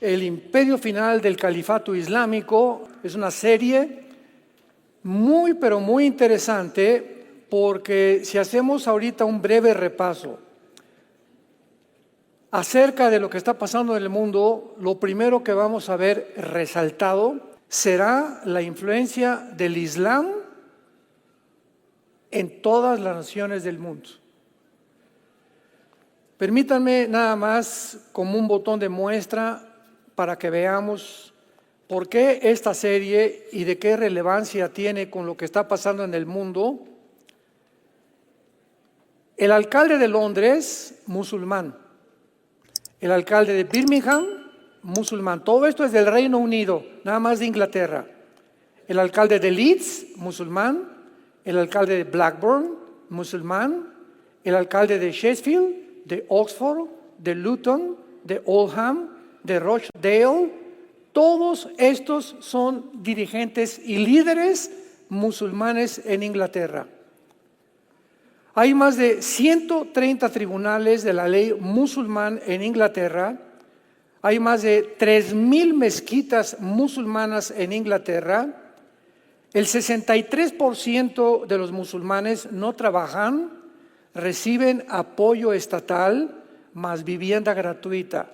El imperio final del califato islámico es una serie muy, pero muy interesante, porque si hacemos ahorita un breve repaso acerca de lo que está pasando en el mundo, lo primero que vamos a ver resaltado será la influencia del Islam en todas las naciones del mundo. Permítanme nada más como un botón de muestra para que veamos por qué esta serie y de qué relevancia tiene con lo que está pasando en el mundo. El alcalde de Londres, musulmán. El alcalde de Birmingham, musulmán. Todo esto es del Reino Unido, nada más de Inglaterra. El alcalde de Leeds, musulmán. El alcalde de Blackburn, musulmán. El alcalde de Sheffield, de Oxford, de Luton, de Oldham, de Rochdale. Todos estos son dirigentes y líderes musulmanes en Inglaterra. Hay más de 130 tribunales de la ley musulmán en Inglaterra. Hay más de 3,000 mezquitas musulmanas en Inglaterra. El 63% de los musulmanes no trabajan, reciben apoyo estatal más vivienda gratuita.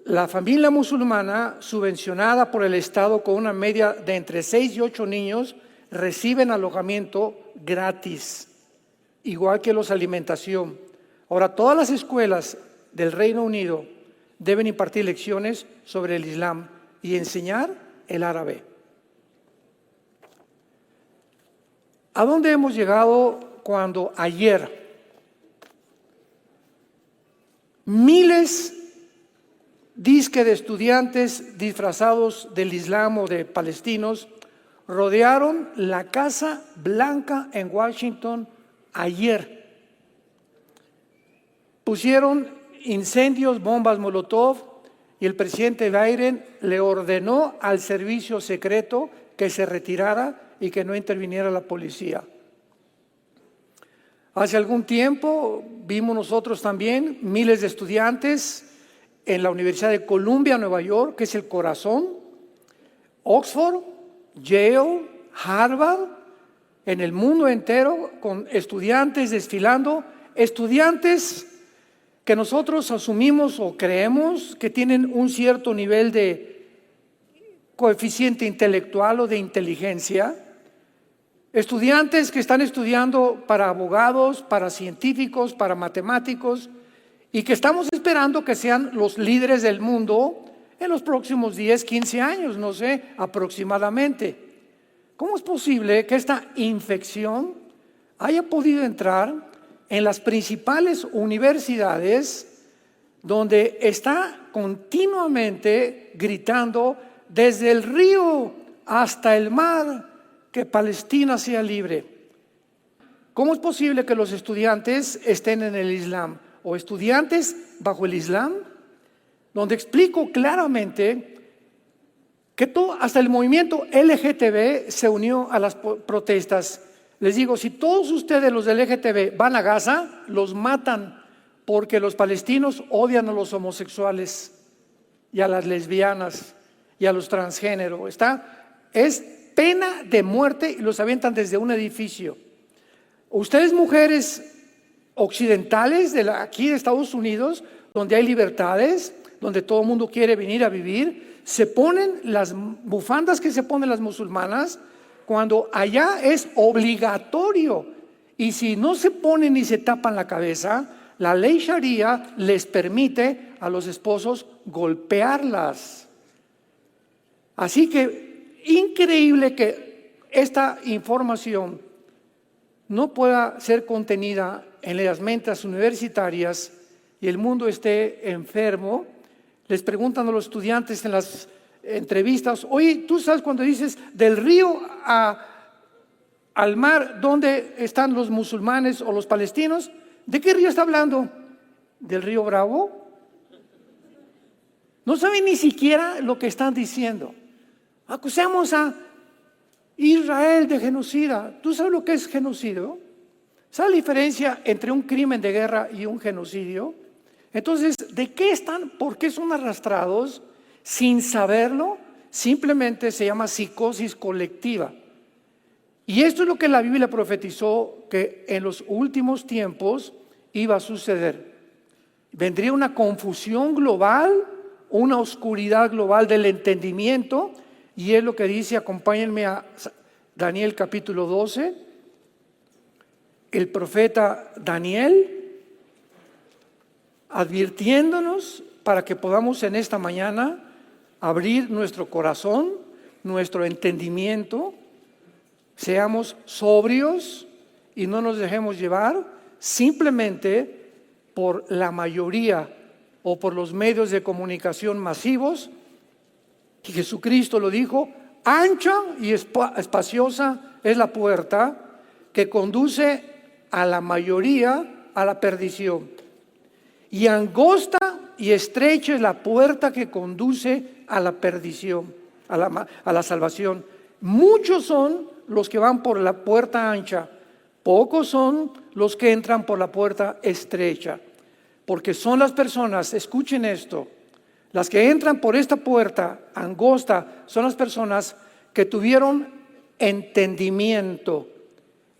La familia musulmana, subvencionada por el Estado con una media de entre 6 y 8 niños, reciben alojamiento gratis, igual que los alimentación. Ahora, todas las escuelas del Reino Unido deben impartir lecciones sobre el Islam y enseñar el árabe. ¿A dónde hemos llegado cuando ayer miles disque de estudiantes disfrazados del Islam o de palestinos rodearon la Casa Blanca en Washington ayer? Pusieron incendios, bombas Molotov, y el presidente Biden le ordenó al servicio secreto que se retirara y que no interviniera la policía. Hace algún tiempo vimos nosotros también miles de estudiantes en la Universidad de Columbia, Nueva York, que es el corazón, Oxford, Yale, Harvard, en el mundo entero, con estudiantes desfilando, estudiantes que nosotros asumimos o creemos que tienen un cierto nivel de coeficiente intelectual o de inteligencia, estudiantes que están estudiando para abogados, para científicos, para matemáticos, y que estamos esperando que sean los líderes del mundo en los próximos 10, 15 años, no sé, aproximadamente. ¿Cómo es posible que esta infección haya podido entrar en las principales universidades, donde está continuamente gritando desde el río hasta el mar que Palestina sea libre? ¿Cómo es posible que los estudiantes estén en el Islam o estudiantes bajo el Islam, donde explico claramente que todo, hasta el movimiento LGTB se unió a las protestas? Les digo, si todos ustedes los del LGTB van a Gaza, los matan, porque los palestinos odian a los homosexuales y a las lesbianas y a los transgéneros. Es pena de muerte y los avientan desde un edificio. Ustedes, mujeres occidentales aquí de Estados Unidos, donde hay libertades, donde todo el mundo quiere venir a vivir, se ponen las bufandas que se ponen las musulmanas, cuando allá es obligatorio. Y si no se ponen ni se tapan la cabeza, la ley Sharia les permite a los esposos golpearlas. Así que increíble que esta información no pueda ser contenida en las mentes universitarias y el mundo esté enfermo. Les preguntan a los estudiantes en las entrevistas: oye, ¿tú sabes cuando dices del río al mar, dónde están los musulmanes o los palestinos? ¿De qué río está hablando? ¿Del río Bravo? No saben ni siquiera lo que están diciendo. Acusamos a Israel de genocida. ¿Tú sabes lo que es genocidio? ¿Sabes la diferencia entre un crimen de guerra y un genocidio? Entonces, ¿de qué están? ¿Por qué son arrastrados sin saberlo? Simplemente se llama psicosis colectiva. Y esto es lo que la Biblia profetizó que en los últimos tiempos iba a suceder. Vendría una confusión global, una oscuridad global del entendimiento, y es lo que dice, acompáñenme a Daniel capítulo 12, el profeta Daniel, advirtiéndonos para que podamos en esta mañana abrir nuestro corazón, nuestro entendimiento, seamos sobrios y no nos dejemos llevar simplemente por la mayoría o por los medios de comunicación masivos. Y Jesucristo lo dijo: ancha y espaciosa es la puerta que conduce a la mayoría a la perdición, y angosta y estrecha es la puerta que conduce a la perdición, a la salvación. Muchos son los que van por la puerta ancha, pocos son los que entran por la puerta estrecha, porque son las personas, escuchen esto, las que entran por esta puerta angosta son las personas que tuvieron entendimiento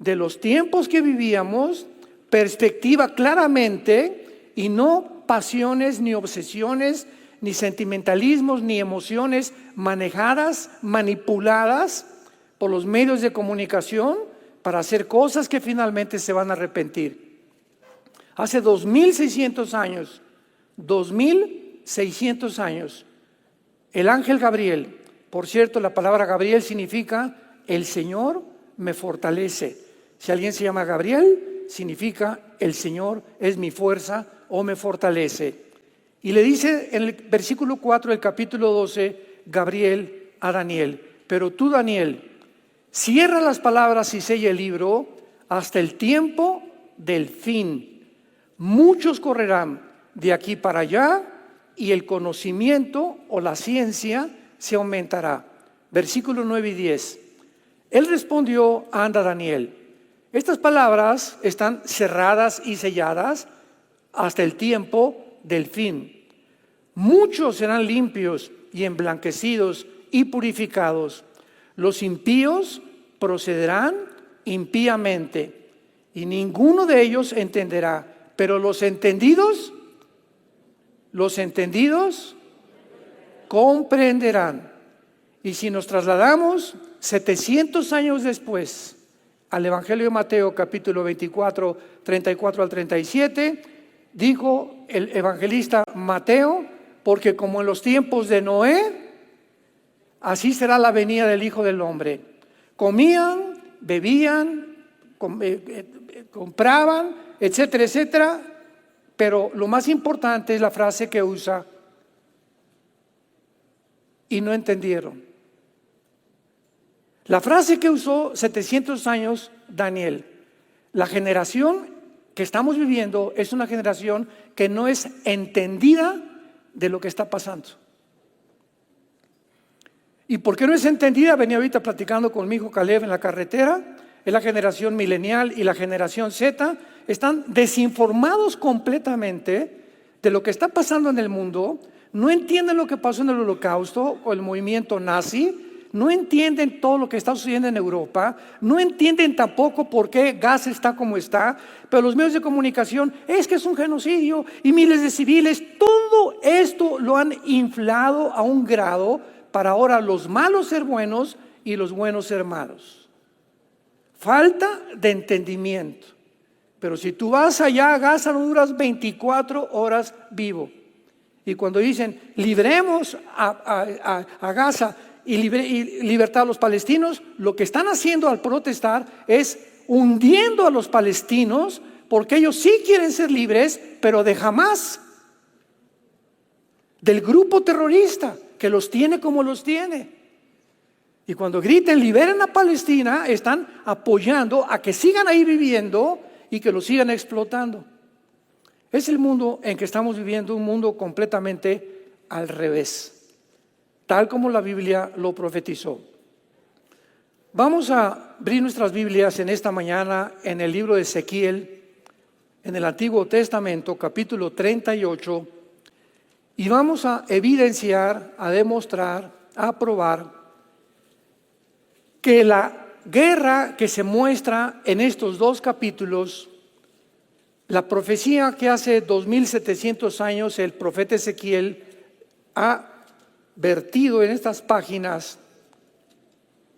de los tiempos que vivíamos, perspectiva claramente, y no pasiones, ni obsesiones, ni sentimentalismos, ni emociones manejadas, manipuladas por los medios de comunicación para hacer cosas que finalmente se van a arrepentir. Hace 2600 años, 2600 años, el ángel Gabriel, por cierto, la palabra Gabriel significa el Señor me fortalece. Si alguien se llama Gabriel, significa el Señor es mi fuerza o me fortalece. Y le dice en el versículo 4 del capítulo 12, Gabriel a Daniel: pero tú, Daniel, cierra las palabras y sella el libro hasta el tiempo del fin. Muchos correrán de aquí para allá y el conocimiento o la ciencia se aumentará. Versículos 9 y 10. Él respondió: anda, Daniel, estas palabras están cerradas y selladas hasta el tiempo del fin. Muchos serán limpios y emblanquecidos y purificados. Los impíos procederán impíamente y ninguno de ellos entenderá, pero los entendidos comprenderán. Y si nos trasladamos 700 años después al Evangelio de Mateo capítulo 24, 34 al 37, dijo el evangelista Mateo: porque como en los tiempos de Noé, así será la venida del Hijo del Hombre. Comían, bebían, compraban, etcétera, etcétera, pero lo más importante es la frase que usa: y no entendieron. La frase que usó 700 años Daniel: la generación que estamos viviendo es una generación que no es entendida de lo que está pasando. ¿Y por qué no es entendida? Venía ahorita platicando con mi hijo Caleb en la carretera. Es la generación milenial y la generación Z. Están desinformados completamente de lo que está pasando en el mundo. No entienden lo que pasó en el Holocausto o el movimiento nazi. No entienden todo lo que está sucediendo en Europa. No entienden tampoco por qué Gaza está como está. Pero los medios de comunicación, es que es un genocidio y miles de civiles. Todo esto lo han inflado a un grado para ahora los malos ser buenos y los buenos ser malos. Falta de entendimiento. Pero si tú vas allá a Gaza, no duras 24 horas vivo. Y cuando dicen libremos a Gaza y libertad a los palestinos, lo que están haciendo al protestar es hundiendo a los palestinos, porque ellos sí quieren ser libres, pero de Hamás, del grupo terrorista que los tiene como los tiene. Y cuando griten liberen a Palestina, están apoyando a que sigan ahí viviendo y que los sigan explotando. Es el mundo en que estamos viviendo, un mundo completamente al revés, tal como la Biblia lo profetizó. Vamos a abrir nuestras Biblias en esta mañana en el libro de Ezequiel, en el Antiguo Testamento, capítulo 38, y vamos a evidenciar, a demostrar, a probar que la guerra que se muestra en estos dos capítulos, la profecía que hace 2700 años el profeta Ezequiel ha vertido en estas páginas,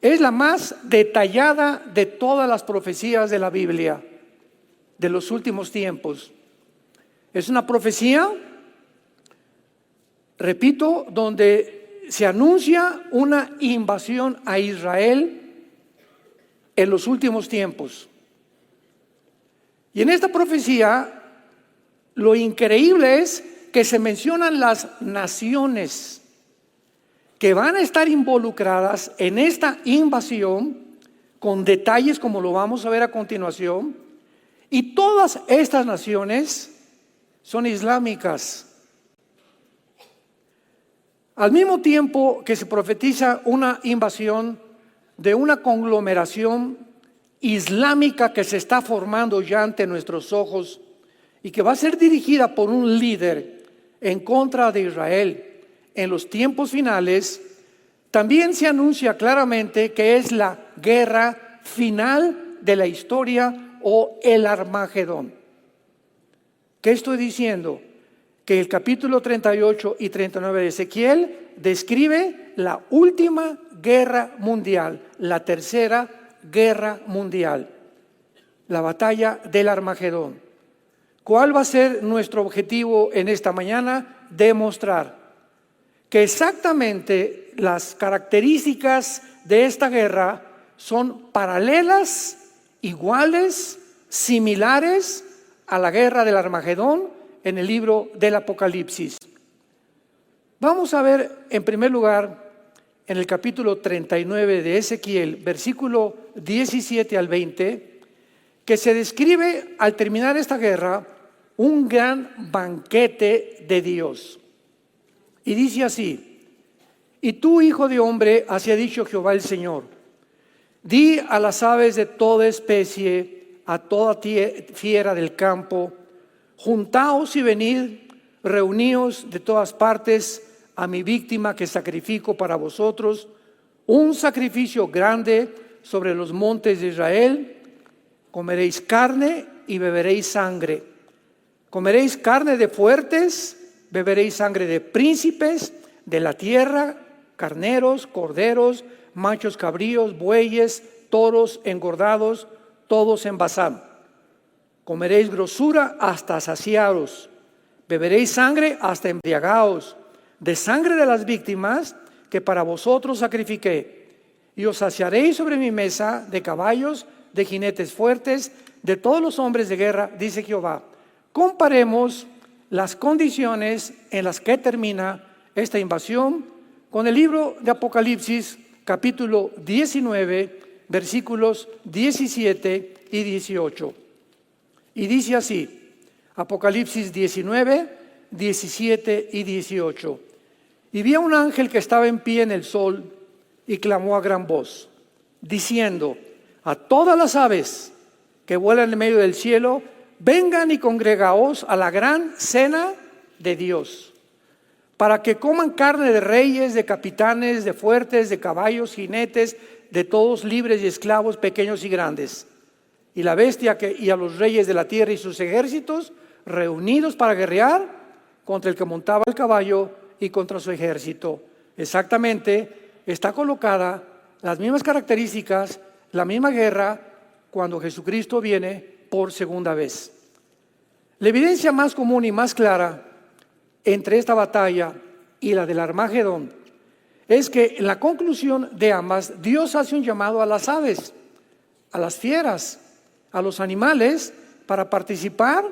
es la más detallada de todas las profecías de la Biblia de los últimos tiempos. Es una profecía, repito, donde se anuncia una invasión a Israel en los últimos tiempos. Y en esta profecía, lo increíble es que se mencionan las naciones que van a estar involucradas en esta invasión, con detalles como lo vamos a ver a continuación, y todas estas naciones son islámicas. Al mismo tiempo que se profetiza una invasión de una conglomeración islámica que se está formando ya ante nuestros ojos y que va a ser dirigida por un líder en contra de Israel en los tiempos finales, también se anuncia claramente que es la guerra final de la historia o el Armagedón. ¿Qué estoy diciendo? Que el capítulo 38 y 39 de Ezequiel describe la última guerra mundial, la tercera guerra mundial, la batalla del Armagedón. ¿Cuál va a ser nuestro objetivo en esta mañana? Demostrar que exactamente las características de esta guerra son paralelas, iguales, similares a la guerra del Armagedón en el libro del Apocalipsis. Vamos a ver en primer lugar en el capítulo 39 de Ezequiel, versículo 17 al 20, que se describe al terminar esta guerra un gran banquete de Dios. Y dice así: y tú, hijo de hombre, así ha dicho Jehová el Señor, di a las aves de toda especie, a toda fiera del campo, juntaos y venid, reuníos de todas partes a mi víctima que sacrifico para vosotros, un sacrificio grande sobre los montes de Israel. Comeréis carne y beberéis sangre. Comeréis carne de fuertes, beberéis sangre de príncipes de la tierra, carneros, corderos, machos cabríos, bueyes, toros engordados, todos en Basán. Comeréis grosura hasta saciaros, beberéis sangre hasta embriagaos, de sangre de las víctimas que para vosotros sacrifiqué. Y os saciaréis sobre mi mesa de caballos, de jinetes fuertes, de todos los hombres de guerra, dice Jehová. Comparemos las condiciones en las que termina esta invasión con el libro de Apocalipsis, capítulo 19, versículos 17 y 18. Y dice así, Apocalipsis 19, 17 y 18. Y vi a un ángel que estaba en pie en el sol y clamó a gran voz, diciendo a todas las aves que vuelan en medio del cielo, vengan y congregaos a la gran cena de Dios, para que coman carne de reyes, de capitanes, de fuertes, de caballos, jinetes, de todos libres y esclavos, pequeños y grandes. Y la bestia y a los reyes de la tierra y sus ejércitos, reunidos para guerrear contra el que montaba el caballo y contra su ejército. Exactamente, está colocada las mismas características, la misma guerra, cuando Jesucristo viene por segunda vez. La evidencia más común y más clara entre esta batalla y la del Armagedón es que en la conclusión de ambas, Dios hace un llamado a las aves, a las fieras, a los animales, para participar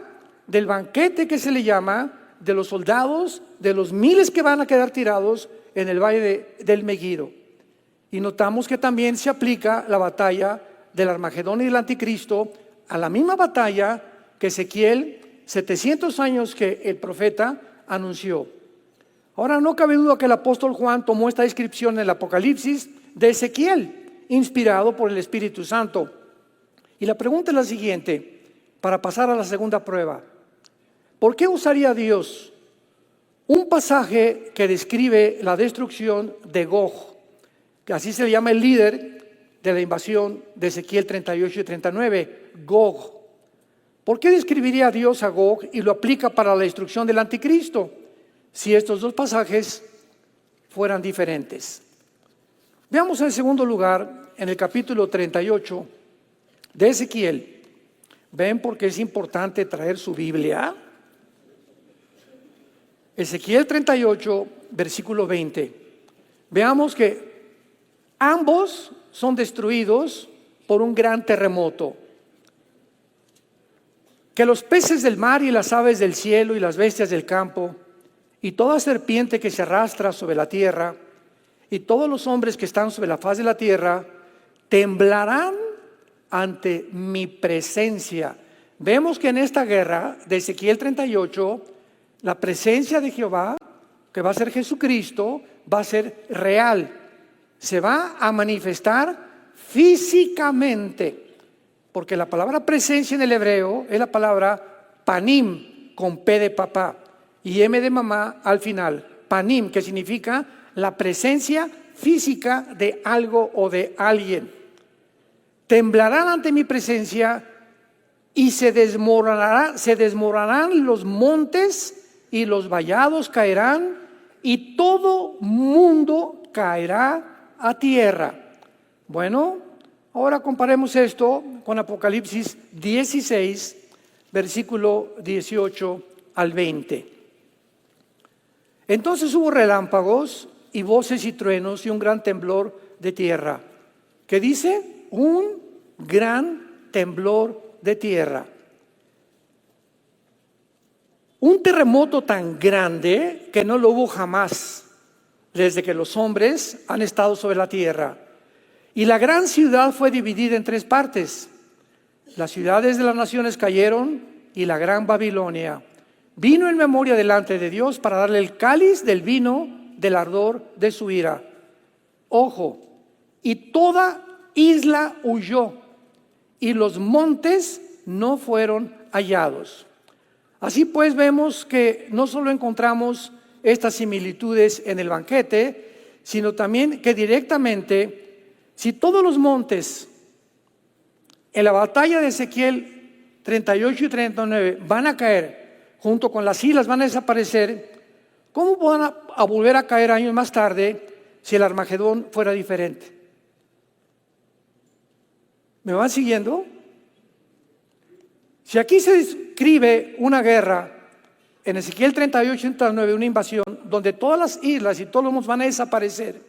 del banquete que se le llama de los soldados, de los miles que van a quedar tirados en el valle del Megiddo. Y notamos que también se aplica la batalla del Armagedón y del Anticristo a la misma batalla que Ezequiel, 700 años que el profeta anunció. Ahora, no cabe duda que el apóstol Juan tomó esta descripción en el Apocalipsis de Ezequiel, inspirado por el Espíritu Santo. Y la pregunta es la siguiente: para pasar a la segunda prueba. ¿Por qué usaría Dios un pasaje que describe la destrucción de Gog, que así se le llama el líder de la invasión de Ezequiel 38 y 39, Gog? ¿Por qué describiría Dios a Gog y lo aplica para la destrucción del anticristo si estos dos pasajes fueran diferentes? Veamos en segundo lugar, en el capítulo 38 de Ezequiel. ¿Ven por qué es importante traer su Biblia? Ezequiel 38, versículo 20. Veamos que ambos son destruidos por un gran terremoto. Que los peces del mar y las aves del cielo y las bestias del campo y toda serpiente que se arrastra sobre la tierra y todos los hombres que están sobre la faz de la tierra temblarán ante mi presencia. Vemos que en esta guerra de Ezequiel 38, la presencia de Jehová, que va a ser Jesucristo, va a ser real. Se va a manifestar físicamente. Porque la palabra presencia en el hebreo es la palabra panim, con P de papá y M de mamá al final. Panim, que significa la presencia física de algo o de alguien. Temblarán ante mi presencia y se desmoronarán los montes y los vallados caerán y todo mundo caerá a tierra. Bueno, ahora comparemos esto con Apocalipsis 16, versículo 18 al 20. Entonces hubo relámpagos y voces y truenos y un gran temblor de tierra. ¿Qué dice? Un gran temblor de tierra. Un terremoto tan grande que no lo hubo jamás desde que los hombres han estado sobre la tierra. Y la gran ciudad fue dividida en tres partes. Las ciudades de las naciones cayeron y la gran Babilonia vino en memoria delante de Dios para darle el cáliz del vino del ardor de su ira. Ojo, y toda isla huyó y los montes no fueron hallados. Así pues vemos que no solo encontramos estas similitudes en el banquete, sino también que directamente, si todos los montes en la batalla de Ezequiel 38 y 39 van a caer, junto con las islas van a desaparecer, ¿cómo van a volver a caer años más tarde si el Armagedón fuera diferente? ¿Me van siguiendo? Si aquí se describe una guerra, en Ezequiel 38 y 39, una invasión, donde todas las islas y todos los montes van a desaparecer,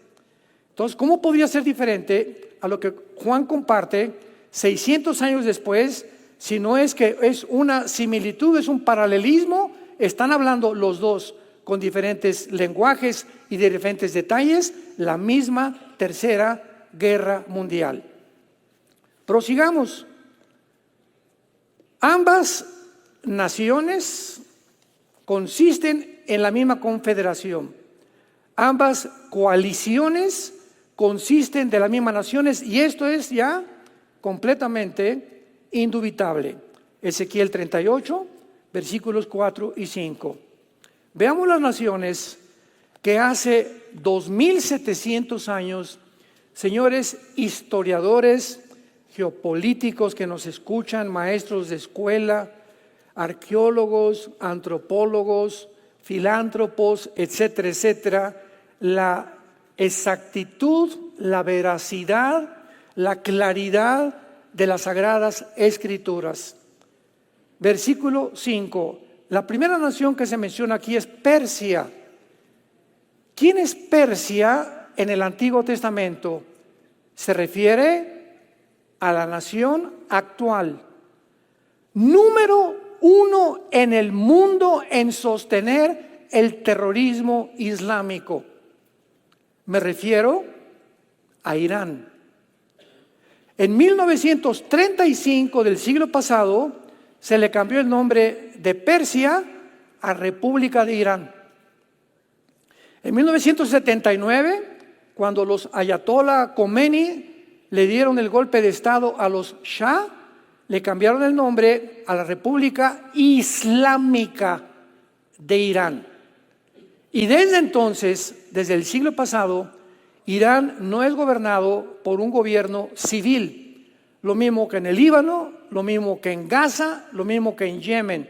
entonces, ¿cómo podría ser diferente a lo que Juan comparte 600 años después, si no es que es una similitud, es un paralelismo? Están hablando los dos con diferentes lenguajes y de diferentes detalles, la misma tercera guerra mundial. Prosigamos. Ambas naciones consisten en la misma confederación. Ambas coaliciones consisten de las mismas naciones y esto es ya completamente indubitable. Ezequiel 38, versículos 4 y 5. Veamos las naciones que hace 2700 años, señores historiadores, geopolíticos que nos escuchan, maestros de escuela, arqueólogos, antropólogos, filántropos, etcétera, etcétera, la exactitud, la veracidad, la claridad de las Sagradas Escrituras. Versículo 5. La primera nación que se menciona aquí es Persia. ¿Quién es Persia en el Antiguo Testamento? Se refiere a la nación actual. Número 1 en el mundo en sostener el terrorismo islámico. Me refiero a Irán. En 1935 del siglo pasado se le cambió el nombre de Persia a República de Irán. En 1979, cuando los ayatollah Khomeini le dieron el golpe de estado a los Shah, le cambiaron el nombre a la República Islámica de Irán. Y desde entonces, desde el siglo pasado, Irán no es gobernado por un gobierno civil, lo mismo que en el Líbano, lo mismo que en Gaza, lo mismo que en Yemen,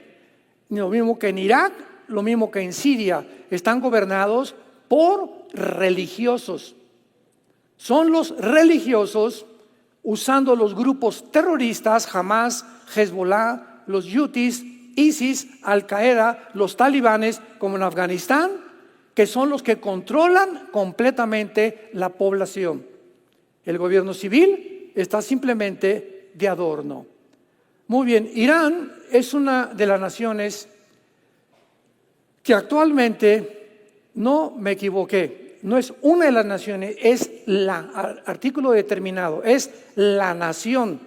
lo mismo que en Irak, lo mismo que en Siria. Están gobernados por religiosos. Son los religiosos, usando los grupos terroristas, Hamas, Hezbollah, los Houthis, ISIS, Al-Qaeda, los talibanes, como en Afganistán, que son los que controlan completamente la población. El gobierno civil está simplemente de adorno. Muy bien, Irán es una de las naciones que actualmente, no me equivoqué, no es una de las naciones, es artículo determinado, es la nación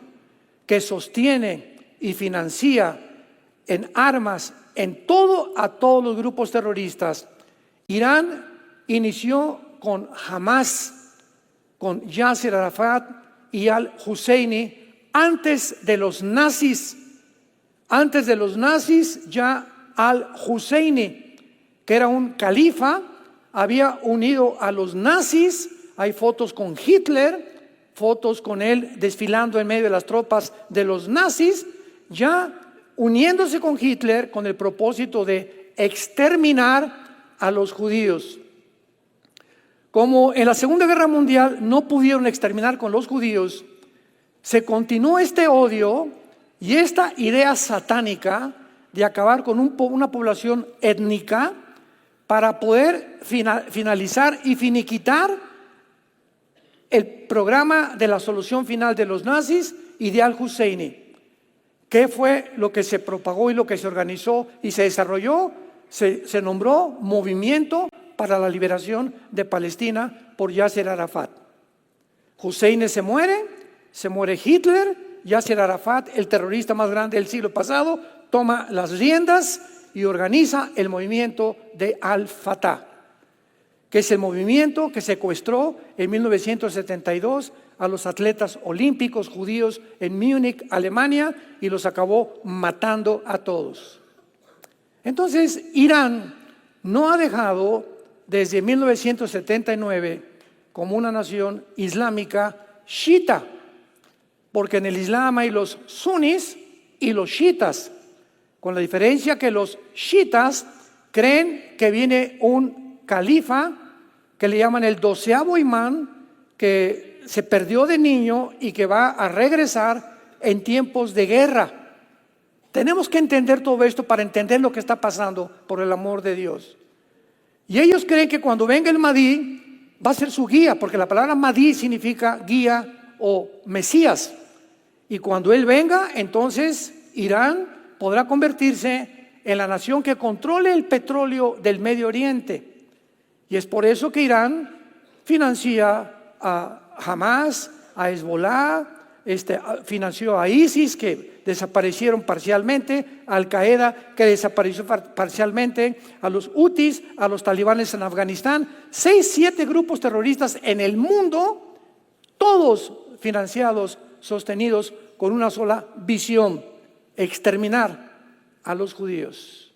que sostiene y financia en armas, en todo, a todos los grupos terroristas. Irán inició con Hamas, con Yasser Arafat y al-Husseini antes de los nazis. Antes de los nazis, ya al-Husseini, que era un califa, había unido a los nazis. Hay fotos con Hitler, fotos con él desfilando en medio de las tropas de los nazis, ya uniéndose con Hitler con el propósito de exterminar a los judíos. Como en la Segunda Guerra Mundial no pudieron exterminar con los judíos, se continuó este odio y esta idea satánica de acabar con una población étnica para poder finalizar y finiquitar el programa de la solución final de los nazis y de al-Husseini. ¿Qué fue lo que se propagó y lo que se organizó y se desarrolló? Se nombró Movimiento para la Liberación de Palestina por Yasser Arafat. Husseini se muere Hitler, Yasser Arafat, el terrorista más grande del siglo pasado, toma las riendas y organiza el movimiento de Al-Fatah, que es el movimiento que secuestró en 1972 a los atletas olímpicos judíos en Múnich, Alemania, y los acabó matando a todos. Entonces, Irán no ha dejado desde 1979 como una nación islámica chiita, porque en el Islam hay los sunis y los chiitas, con la diferencia que los chiitas creen que viene un califa que le llaman el 12º imán, que se perdió de niño y que va a regresar en tiempos de guerra. Tenemos que entender todo esto para entender lo que está pasando, por el amor de Dios. Y ellos creen que cuando venga el Mahdi va a ser su guía, porque la palabra Mahdi significa guía o Mesías. Y cuando él venga, entonces Irán podrá convertirse en la nación que controle el petróleo del Medio Oriente. Y es por eso que Irán financia a Hamas, a Hezbollah, financió a ISIS, que desaparecieron parcialmente, a Al-Qaeda, que desapareció parcialmente, a los Houthis, a los talibanes en Afganistán, 6, 7 grupos terroristas en el mundo, todos financiados, sostenidos con una sola visión: exterminar a los judíos.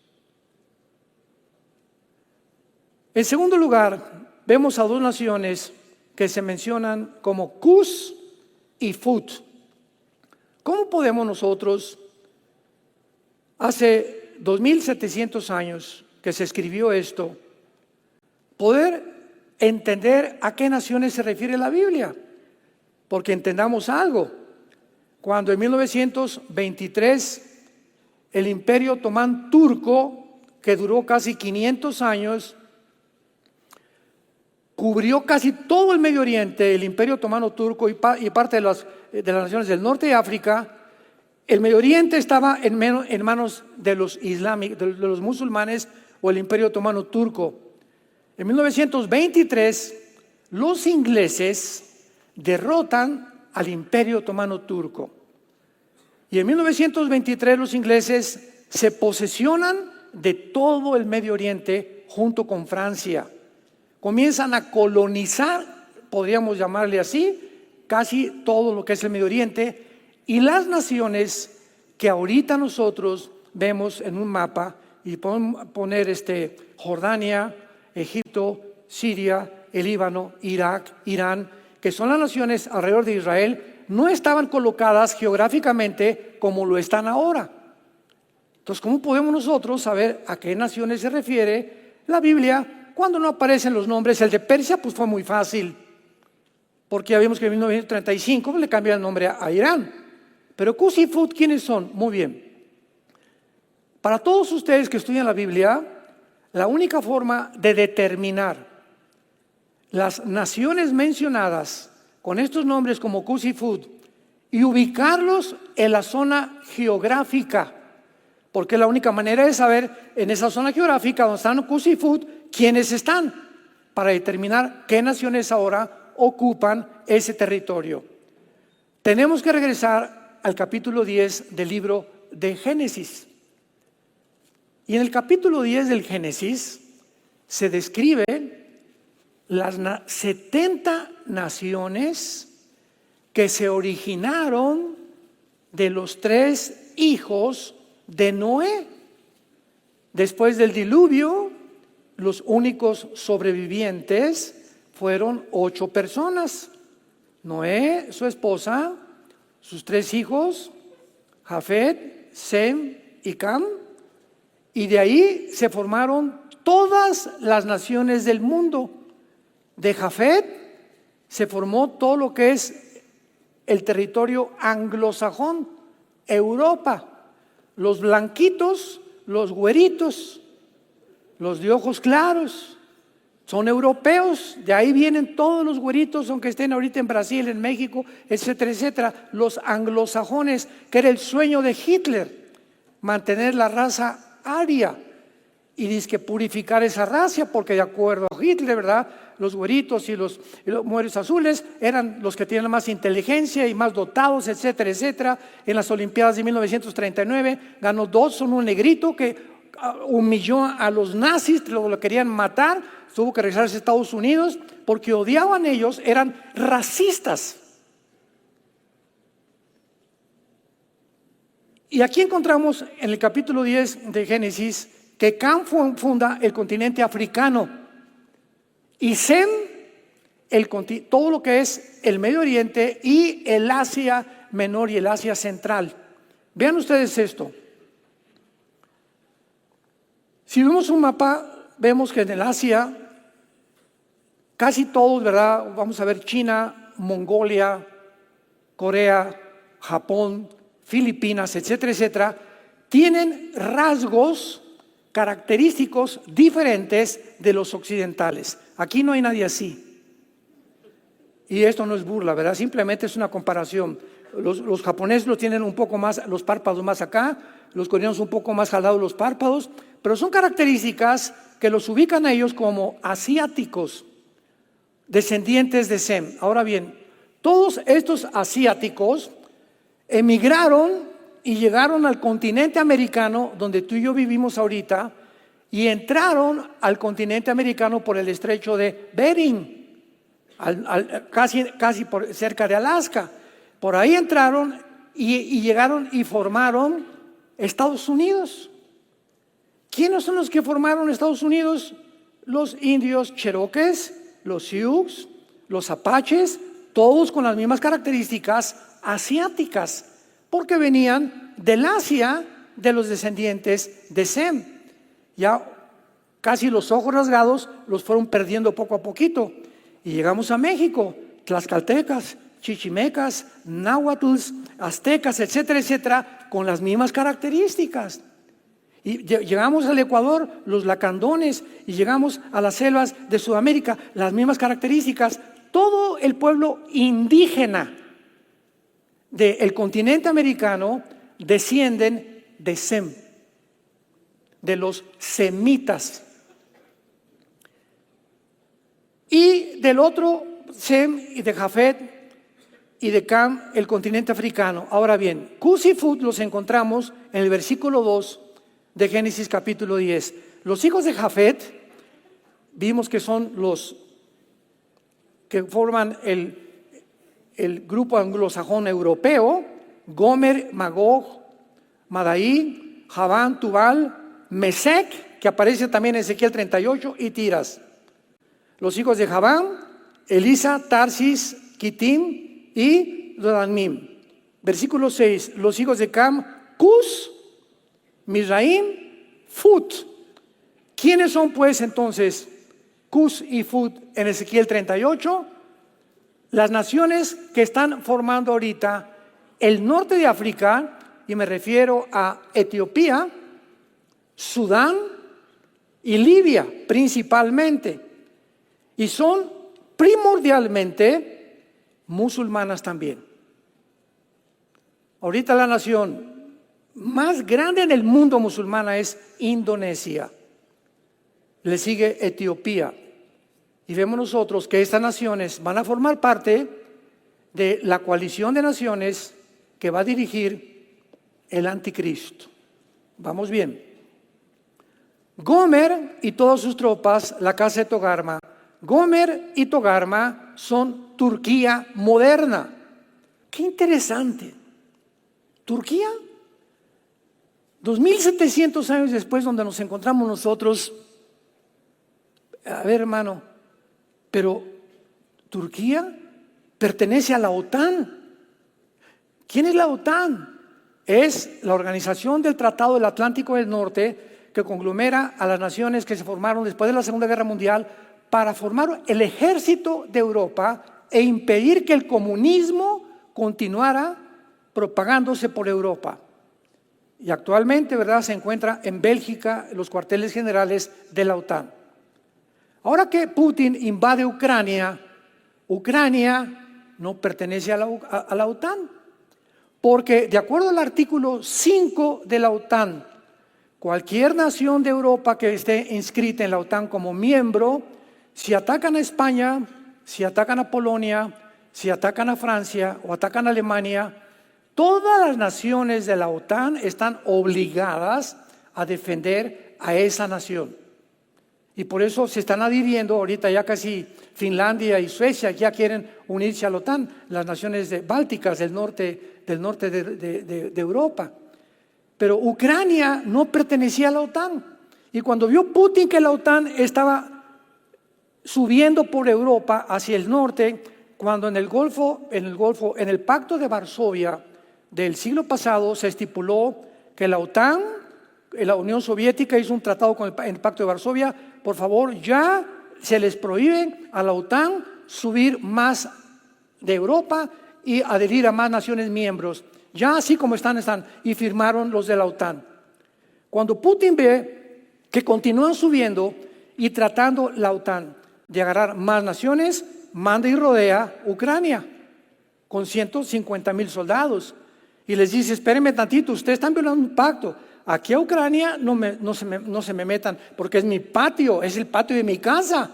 En segundo lugar, vemos a dos naciones que se mencionan como Cus y Fut. ¿Cómo podemos nosotros, hace 2700 años que se escribió esto, poder entender a qué naciones se refiere la Biblia? Porque entendamos algo. Cuando en 1923 el Imperio Otomán turco, que duró casi 500 años, cubrió casi todo el Medio Oriente, el Imperio Otomano turco y parte de las naciones del norte de África. El Medio Oriente estaba en manos de los de los musulmanes o el Imperio Otomano turco. En 1923 los ingleses derrotan al Imperio Otomano turco. Y en 1923 los ingleses se posesionan de todo el Medio Oriente junto con Francia. Comienzan a colonizar, podríamos llamarle así, casi todo lo que es el Medio Oriente. Y las naciones que ahorita nosotros vemos en un mapa, y podemos poner Jordania, Egipto, Siria, el Líbano, Irak, Irán, que son las naciones alrededor de Israel, no estaban colocadas geográficamente como lo están ahora. Entonces, ¿cómo podemos nosotros saber a qué naciones se refiere la Biblia cuando no aparecen los nombres? El de Persia pues fue muy fácil, porque ya vimos que en 1935 le cambiaron el nombre a Irán. Pero Cus y Fut, ¿quiénes son? Muy bien. Para todos ustedes que estudian la Biblia, la única forma de determinar las naciones mencionadas con estos nombres como Cus y Fut y ubicarlos en la zona geográfica, porque la única manera de saber en esa zona geográfica donde están Cus y Fut quiénes están, para determinar qué naciones ahora ocupan ese territorio. Tenemos que regresar al capítulo 10 del libro de Génesis. Y en el capítulo 10 del Génesis se describen las 70 naciones que se originaron de los 3 hijos de Noé. Después del diluvio, los únicos sobrevivientes fueron 8 personas: Noé, su esposa, sus 3 hijos, Jafet, Sem y Cam. Y de ahí se formaron todas las naciones del mundo. De Jafet se formó todo lo que es el territorio anglosajón, Europa. Los blanquitos, los güeritos, los de ojos claros, son europeos. De ahí vienen todos los güeritos, aunque estén ahorita en Brasil, en México, etcétera, etcétera. Los anglosajones, que era el sueño de Hitler, mantener la raza aria, y dice que purificar esa raza, porque de acuerdo a Hitler, ¿verdad?, los güeritos y los mujeres azules eran los que tienen más inteligencia y más dotados, etcétera, etcétera. En las Olimpiadas de 1939 ganó 2, uno negrito que humilló a los nazis, lo querían matar, tuvo que regresarse a Estados Unidos porque odiaban ellos, eran racistas. Y aquí encontramos en el capítulo 10 de Génesis que Cam funda el continente africano y Sem todo lo que es el Medio Oriente y el Asia Menor y el Asia Central. Vean ustedes esto. Si vemos un mapa, vemos que en el Asia casi todos, ¿verdad? Vamos a ver China, Mongolia, Corea, Japón, Filipinas, etcétera, etcétera, tienen rasgos característicos diferentes de los occidentales. Aquí no hay nadie así. Y esto no es burla, ¿verdad? Simplemente es una comparación. Los japoneses lo tienen un poco más, los párpados más acá, los coreanos un poco más jalados los párpados, pero son características que los ubican a ellos como asiáticos, descendientes de Sem. Ahora bien, todos estos asiáticos emigraron y llegaron al continente americano, donde tú y yo vivimos ahorita, y entraron al continente americano por el estrecho de Bering, casi cerca de Alaska. Por ahí entraron y llegaron y formaron Estados Unidos. ¿Quiénes son los que formaron Estados Unidos? Los indios cherokees, los sioux, los apaches, todos con las mismas características asiáticas, porque venían del Asia de los descendientes de Sem. Ya casi los ojos rasgados los fueron perdiendo poco a poquito. Y llegamos a México, tlaxcaltecas, chichimecas, náhuatls, aztecas, etcétera, etcétera, con las mismas características. Y llegamos al Ecuador, los lacandones, y llegamos a las selvas de Sudamérica, las mismas características. Todo el pueblo indígena del continente americano descienden de Sem, de los semitas. Y del otro, Sem y de Jafet y de Cam, el continente africano. Ahora bien, Cus y Fut los encontramos en el versículo 2 de Génesis capítulo 10. Los hijos de Jafet, vimos que son los que forman el grupo anglosajón europeo, Gomer, Magog, Madai, Javán, Tubal, Mesec, que aparece también en Ezequiel 38, y Tiras. Los hijos de Javán, Elisa, Tarsis, Kitim y Dodamim. Versículo 6, los hijos de Cam, Cus, Mizraim, Fut. ¿Quiénes son pues entonces Cus y Fut en Ezequiel 38? Las naciones que están formando ahorita el norte de África, y me refiero a Etiopía, Sudán y Libia principalmente, y son primordialmente musulmanas también. Ahorita la nación más grande en el mundo musulmana es Indonesia, le sigue Etiopía, y vemos nosotros que estas naciones van a formar parte de la coalición de naciones que va a dirigir el anticristo. Vamos bien. Gomer y todas sus tropas, la casa de Togarma. Gomer y Togarma son Turquía moderna. Qué interesante. Turquía, 2700 años después, donde nos encontramos nosotros. A ver, hermano, pero Turquía pertenece a la OTAN. ¿Quién es la OTAN? Es la organización del Tratado del Atlántico del Norte, que conglomera a las naciones que se formaron después de la Segunda Guerra Mundial para formar el ejército de Europa e impedir que el comunismo continuara propagándose por Europa. Y actualmente, ¿verdad?, se encuentra en Bélgica los cuarteles generales de la OTAN. Ahora que Putin invade Ucrania, Ucrania no pertenece a la OTAN, porque de acuerdo al artículo 5 de la OTAN, cualquier nación de Europa que esté inscrita en la OTAN como miembro, si atacan a España, si atacan a Polonia, si atacan a Francia o atacan a Alemania, todas las naciones de la OTAN están obligadas a defender a esa nación. Y por eso se están adhiriendo, ahorita ya casi Finlandia y Suecia ya quieren unirse a la OTAN, las naciones bálticas del norte de Europa. Pero Ucrania no pertenecía a la OTAN. Y cuando vio Putin que la OTAN estaba subiendo por Europa hacia el norte, cuando en el Pacto de Varsovia del siglo pasado se estipuló que la OTAN, la Unión Soviética hizo un tratado con el Pacto de Varsovia, por favor, ya se les prohíbe a la OTAN subir más de Europa y adherir a más naciones miembros. Ya así como están, y firmaron los de la OTAN. Cuando Putin ve que continúan subiendo y tratando la OTAN de agarrar más naciones, manda y rodea Ucrania con 150,000 soldados y les dice: espérenme tantito, ustedes están violando un pacto. Aquí a Ucrania no se me metan, porque es mi patio, es el patio de mi casa.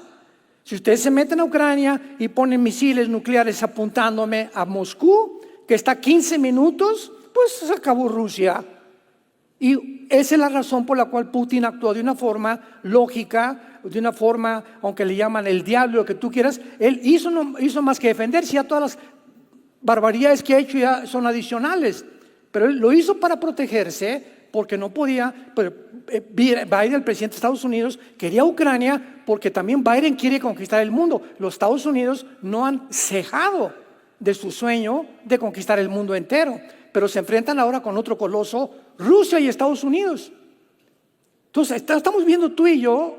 Si ustedes se meten a Ucrania y ponen misiles nucleares apuntándome a Moscú, que está a 15 minutos, pues se acabó Rusia. Y esa es la razón por la cual Putin actuó de una forma lógica, de una forma, aunque le llaman el diablo, lo que tú quieras. Él no hizo más que defenderse. Ya todas las barbaridades que ha hecho ya son adicionales, pero él lo hizo para protegerse, porque no podía. Biden, el presidente de Estados Unidos, quería Ucrania porque también Biden quiere conquistar el mundo. Los Estados Unidos no han cejado de su sueño de conquistar el mundo entero, pero se enfrentan ahora con otro coloso, Rusia y Estados Unidos. Entonces estamos viendo tú y yo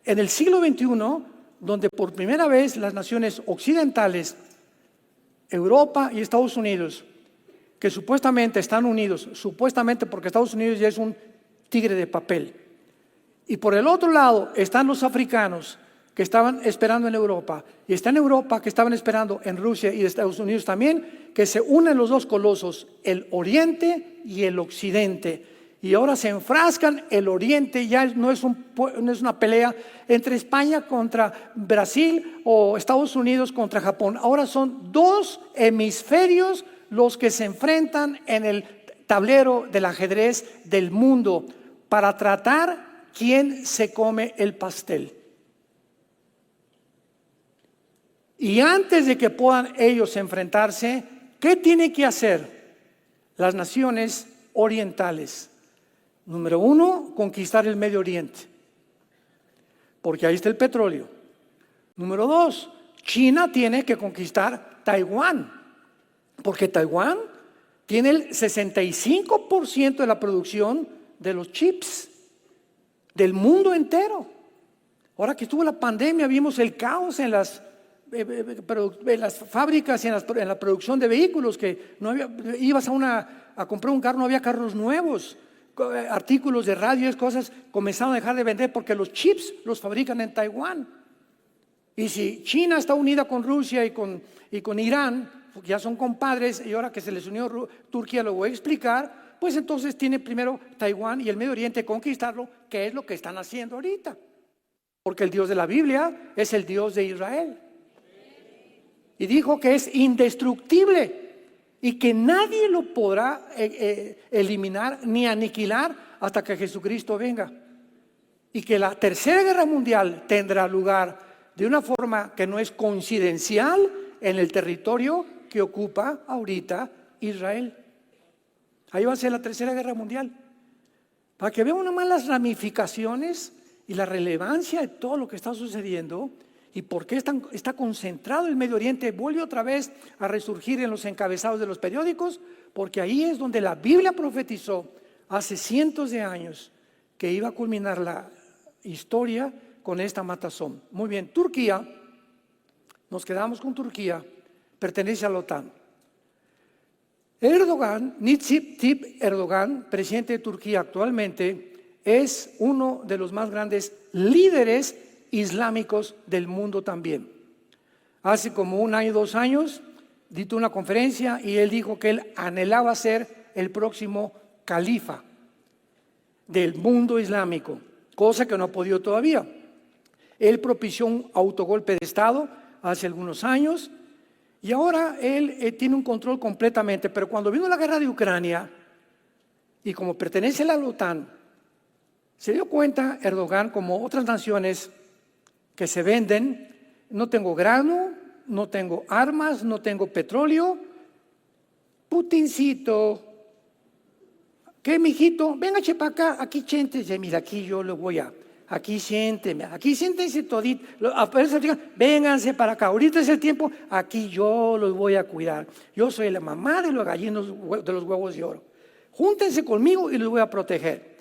en el siglo XXI, donde por primera vez las naciones occidentales, Europa y Estados Unidos, que supuestamente están unidos, supuestamente porque Estados Unidos ya es un tigre de papel, y por el otro lado están los africanos que estaban esperando en Europa, y está en Europa que estaban esperando en Rusia y Estados Unidos también, que se unen los dos colosos, el Oriente y el Occidente. Y ahora se enfrascan. El Oriente ya no es una pelea entre España contra Brasil o Estados Unidos contra Japón. Ahora son dos hemisferios los que se enfrentan en el tablero del ajedrez del mundo para tratar quién se come el pastel. Y antes de que puedan ellos enfrentarse, ¿qué tiene que hacer las naciones orientales. Número 1, conquistar el Medio Oriente, porque ahí está el petróleo. Número 2, China tiene que conquistar Taiwán, porque Taiwán tiene el 65% de la producción de los chips del mundo entero. Ahora que estuvo la pandemia, vimos el caos en las fábricas y en la producción de vehículos, que no había, ibas a comprar un carro, no había carros nuevos, artículos de radio, cosas comenzaron a dejar de vender porque los chips los fabrican en Taiwán. Y si China está unida con Rusia y con Irán, porque ya son compadres, y ahora que se les unió Turquía, lo voy a explicar, pues entonces tiene primero Taiwán y el Medio Oriente conquistarlo, que es lo que están haciendo ahorita. Porque el Dios de la Biblia es el Dios de Israel. Y dijo que es indestructible y que nadie lo podrá eliminar ni aniquilar hasta que Jesucristo venga. Y que la tercera guerra mundial tendrá lugar de una forma que no es coincidencial en el territorio que ocupa ahorita Israel. Ahí va a ser la tercera guerra mundial. Para que vean una más las ramificaciones y la relevancia de todo lo que está sucediendo y por qué está concentrado el Medio Oriente. Vuelve otra vez a resurgir en los encabezados de los periódicos, porque ahí es donde la Biblia profetizó hace cientos de años que iba a culminar la historia con esta matazón. Muy bien, Turquía, nos quedamos con Turquía, pertenece a la OTAN. Erdogan, Recep Tayyip Erdogan, presidente de Turquía actualmente, es uno de los más grandes líderes islámicos del mundo también. Hace como 1 año, 2 años, dictó una conferencia y él dijo que él anhelaba ser el próximo califa del mundo islámico, cosa que no ha podido todavía. Él propició un autogolpe de Estado hace algunos años y ahora él tiene un control completamente, pero cuando vino la guerra de Ucrania y como pertenece a la OTAN, se dio cuenta Erdogan, como otras naciones que se venden, no tengo grano, no tengo armas, no tengo petróleo. Putincito, ¿qué, mijito? Venga, para acá, aquí siéntese, mira, aquí yo lo voy aquí siénteme, aquí siéntense todito, vénganse para acá, ahorita es el tiempo, aquí yo los voy a cuidar. Yo soy la mamá de los gallinos de los huevos de oro. Júntense conmigo y los voy a proteger.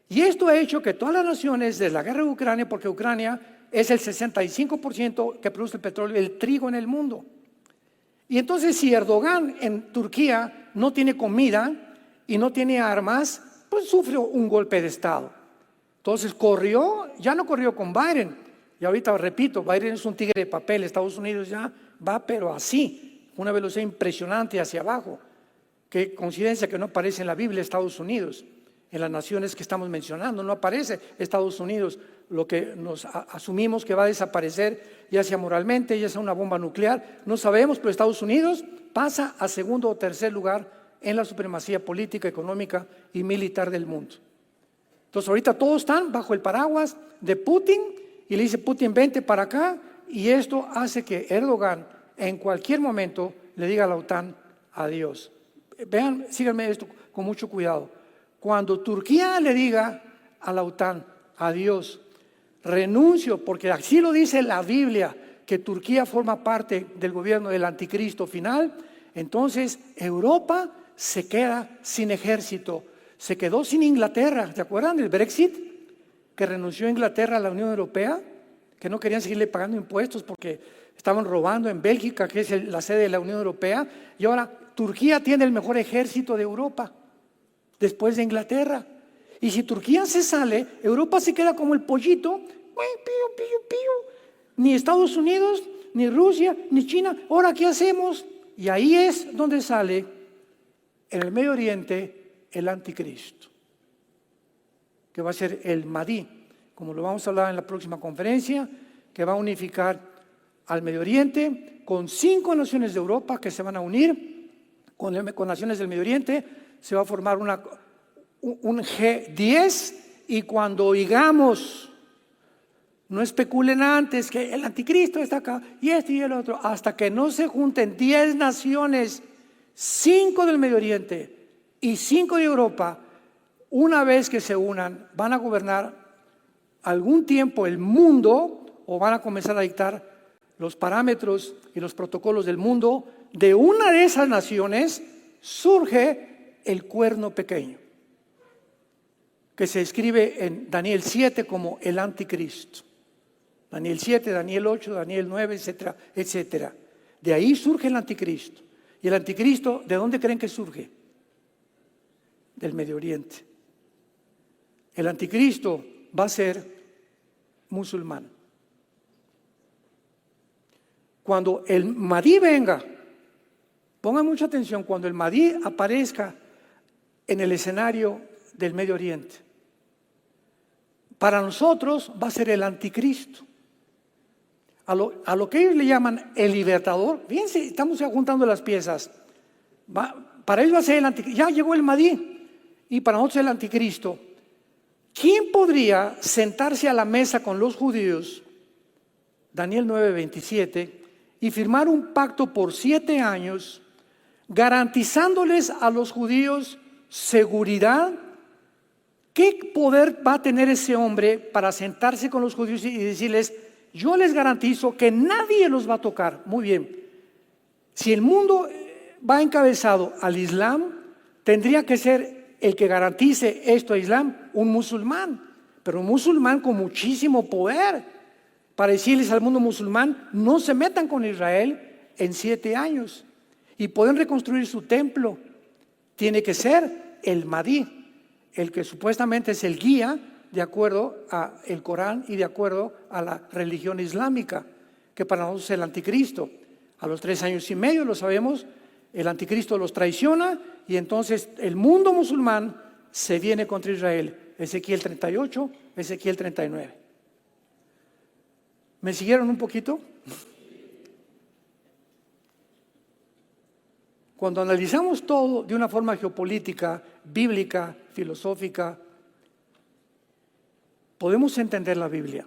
Y esto ha hecho que todas las naciones, desde la guerra de Ucrania, porque Ucrania es el 65% que produce el petróleo, el trigo en el mundo. Y entonces si Erdogan en Turquía no tiene comida y no tiene armas, pues sufrió un golpe de Estado. Entonces ya no corrió con Biden. Y ahorita repito, Biden es un tigre de papel, Estados Unidos ya va pero así, una velocidad impresionante hacia abajo. Qué coincidencia que no aparece en la Biblia Estados Unidos. En las naciones que estamos mencionando no aparece Estados Unidos, lo que nos asumimos que va a desaparecer, ya sea moralmente, ya sea una bomba nuclear, no sabemos, pero Estados Unidos pasa a segundo o tercer lugar en la supremacía política, económica y militar del mundo. Entonces ahorita todos están bajo el paraguas de Putin y le dice Putin vente para acá, y esto hace que Erdogan en cualquier momento le diga a la OTAN adiós. Vean, síganme esto con mucho cuidado. Cuando Turquía le diga a la OTAN adiós, renuncio, porque así lo dice la Biblia, que Turquía forma parte del gobierno del anticristo final, entonces Europa se queda sin ejército, se quedó sin Inglaterra. ¿Se acuerdan del Brexit? Que renunció Inglaterra a la Unión Europea, que no querían seguirle pagando impuestos porque estaban robando en Bélgica, que es la sede de la Unión Europea, y ahora Turquía tiene el mejor ejército de Europa, después de Inglaterra. Y si Turquía se sale, Europa se queda como el pollito, pío, pío, pío. Ni Estados Unidos, ni Rusia, ni China. Ahora, ¿qué hacemos? Y ahí es donde sale en el Medio Oriente el anticristo, que va a ser el Mahdi, como lo vamos a hablar en la próxima conferencia, que va a unificar al Medio Oriente con 5 naciones de Europa que se van a unir con naciones del Medio Oriente. Se va a formar un G10, y cuando oigamos, no especulen antes que el anticristo está acá y este y el otro, hasta que no se junten 10 naciones, 5 del Medio Oriente, y 5 de Europa, una vez que se unan, van a gobernar algún tiempo el mundo o van a comenzar a dictar los parámetros y los protocolos del mundo. De una de esas naciones surge el cuerno pequeño, que se escribe en Daniel 7 como el anticristo. Daniel 7, Daniel 8, Daniel 9, etcétera, etcétera. De ahí surge el anticristo. ¿Y el anticristo de dónde creen que surge? Del Medio Oriente. El anticristo va a ser musulmán. Cuando el Mahdi venga, pongan mucha atención, cuando el Mahdi aparezca en el escenario del Medio Oriente, para nosotros va a ser el anticristo. A lo que ellos le llaman el libertador, fíjense, estamos ya juntando las piezas. Para ellos va a ser el anticristo. Ya llegó el Mahdi y para nosotros el anticristo. ¿Quién podría sentarse a la mesa con los judíos, Daniel 9:27, y firmar un pacto por 7 años, garantizándoles a los judíos seguridad? ¿Qué poder va a tener ese hombre para sentarse con los judíos y decirles: yo les garantizo que nadie los va a tocar? Muy bien. Si el mundo va encabezado al Islam, tendría que ser el que garantice esto a Islam un musulmán, pero un musulmán con muchísimo poder, para decirles al mundo musulmán: no se metan con Israel en 7 años y pueden reconstruir su templo. Tiene que ser el Mahdi, el que supuestamente es el guía de acuerdo al Corán y de acuerdo a la religión islámica, que para nosotros es el anticristo. A los 3 años y medio, lo sabemos, el anticristo los traiciona y entonces el mundo musulmán se viene contra Israel. Ezequiel 38, Ezequiel 39. ¿Me siguieron un poquito? Cuando analizamos todo de una forma geopolítica, bíblica, filosófica, podemos entender la Biblia.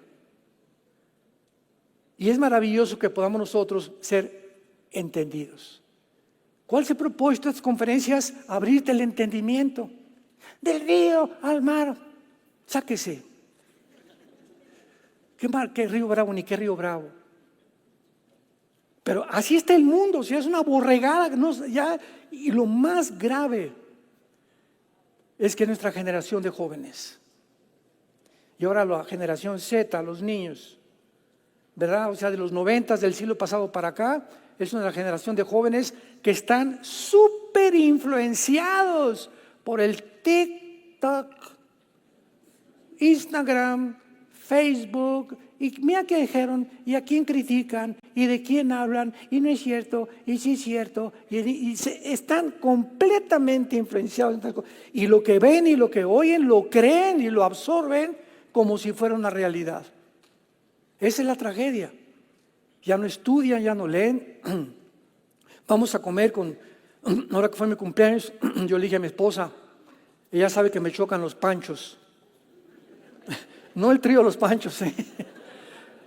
Y es maravilloso que podamos nosotros ser entendidos. ¿Cuál es el propósito de estas conferencias? Abrirte el entendimiento. Del río al mar, sáquese. ¿Qué mar? ¿Qué río Bravo? Ni qué río Bravo. Pero así está el mundo, o sea, es una borregada. Y lo más grave es que nuestra generación de jóvenes, y ahora la generación Z, los niños, ¿verdad? O sea, de los 90 del siglo pasado para acá, es una generación de jóvenes que están súper influenciados por el TikTok, Instagram, Facebook. Y mira qué dijeron, y a quién critican, y de quién hablan, y no es cierto, y sí es cierto, están completamente influenciados. Y lo que ven y lo que oyen, lo creen y lo absorben como si fuera una realidad. Esa es la tragedia. Ya no estudian, ya no leen. Vamos a comer ahora que fue mi cumpleaños, yo le dije a mi esposa, ella sabe que me chocan los panchos. No el trío Los Panchos,